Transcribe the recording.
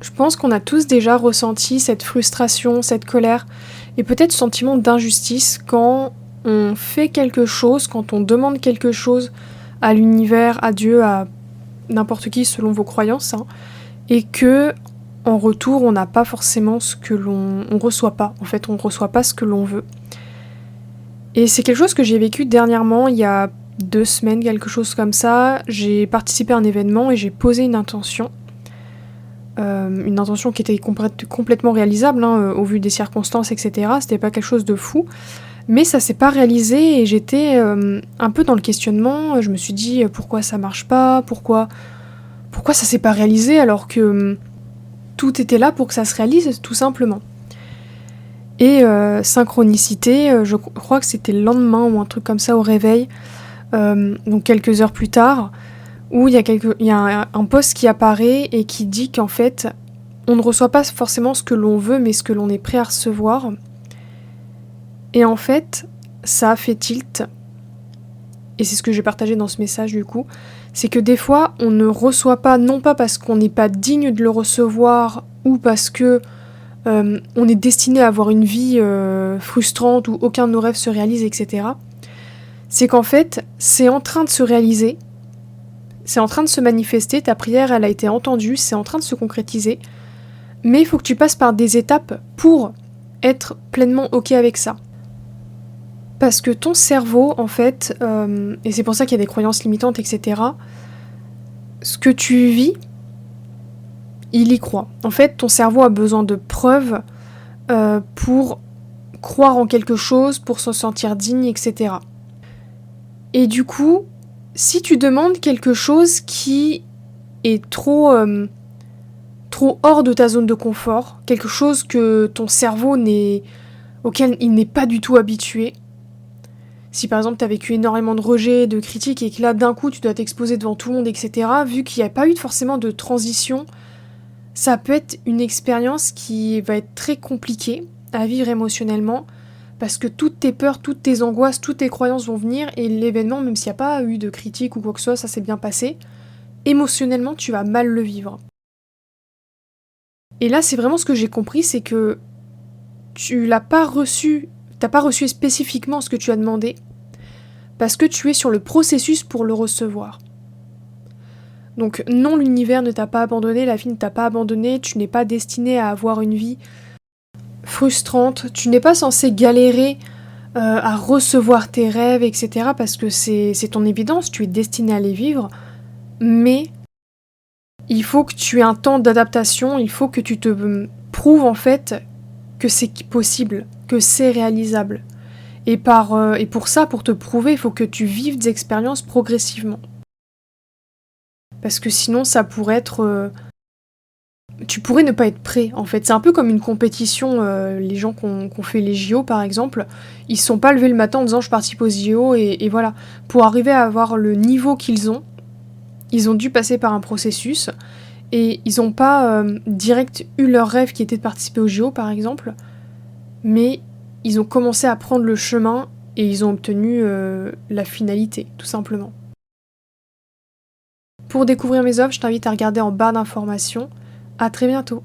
Je pense qu'on a tous déjà ressenti cette frustration, cette colère et peut-être ce sentiment d'injustice quand on fait quelque chose, quand on demande quelque chose à l'univers, à Dieu, à n'importe qui selon vos croyances, hein, et que en retour on n'a pas forcément ce que on reçoit pas. En fait, on reçoit pas ce que l'on veut. Et c'est quelque chose que j'ai vécu dernièrement, il y a 2 semaines, quelque chose comme ça. J'ai participé à un événement et j'ai posé une intention qui était complètement réalisable, hein, au vu des circonstances, etc. C'était pas quelque chose de fou, mais ça s'est pas réalisé et j'étais un peu dans le questionnement. Je me suis dit pourquoi ça marche pas, pourquoi ça s'est pas réalisé alors que tout était là pour que ça se réalise, tout simplement. Et synchronicité, je crois que c'était le lendemain ou un truc comme ça au réveil, donc quelques heures plus tard, où il y a un post qui apparaît et qui dit qu'en fait, on ne reçoit pas forcément ce que l'on veut, mais ce que l'on est prêt à recevoir. Et en fait, ça a fait tilt, et c'est ce que j'ai partagé dans ce message du coup, c'est que des fois, on ne reçoit pas, non pas parce qu'on n'est pas digne de le recevoir, ou parce que on est destiné à avoir une vie frustrante où aucun de nos rêves se réalise, etc. C'est qu'en fait, c'est en train de se réaliser, c'est en train de se manifester, ta prière, elle a été entendue, c'est en train de se concrétiser, mais il faut que tu passes par des étapes pour être pleinement OK avec ça. Parce que ton cerveau, en fait, et c'est pour ça qu'il y a des croyances limitantes, etc., ce que tu vis, il y croit. En fait, ton cerveau a besoin de preuves pour croire en quelque chose, pour se sentir digne, etc. Et du coup, si tu demandes quelque chose qui est trop hors de ta zone de confort, quelque chose que ton cerveau auquel il n'est pas du tout habitué, si par exemple tu as vécu énormément de rejets, de critiques, et que là d'un coup tu dois t'exposer devant tout le monde, etc., vu qu'il n'y a pas eu forcément de transition, ça peut être une expérience qui va être très compliquée à vivre émotionnellement, parce que toutes tes peurs, toutes tes angoisses, toutes tes croyances vont venir, et l'événement, même s'il n'y a pas eu de critique ou quoi que ce soit, ça s'est bien passé, émotionnellement tu vas mal le vivre. Et là c'est vraiment ce que j'ai compris, c'est que t'as pas reçu spécifiquement ce que tu as demandé, parce que tu es sur le processus pour le recevoir. Donc non, l'univers ne t'a pas abandonné, la vie ne t'a pas abandonné, tu n'es pas destiné à avoir une vie frustrante, tu n'es pas censé galérer à recevoir tes rêves, etc. parce que c'est ton évidence, tu es destiné à les vivre, mais il faut que tu aies un temps d'adaptation, il faut que tu te prouves en fait que c'est possible, que c'est réalisable. Et pour ça, pour te prouver, il faut que tu vives des expériences progressivement. Parce que sinon, ça pourrait être... tu pourrais ne pas être prêt, en fait. C'est un peu comme une compétition. Les gens qui ont fait les JO, par exemple, ils se sont pas levés le matin en disant « je participe aux JO » et voilà. Pour arriver à avoir le niveau qu'ils ont, ils ont dû passer par un processus et ils n'ont pas direct eu leur rêve qui était de participer aux JO, par exemple, mais ils ont commencé à prendre le chemin et ils ont obtenu la finalité, tout simplement. Pour découvrir mes œuvres, je t'invite à regarder en barre d'informations. À très bientôt.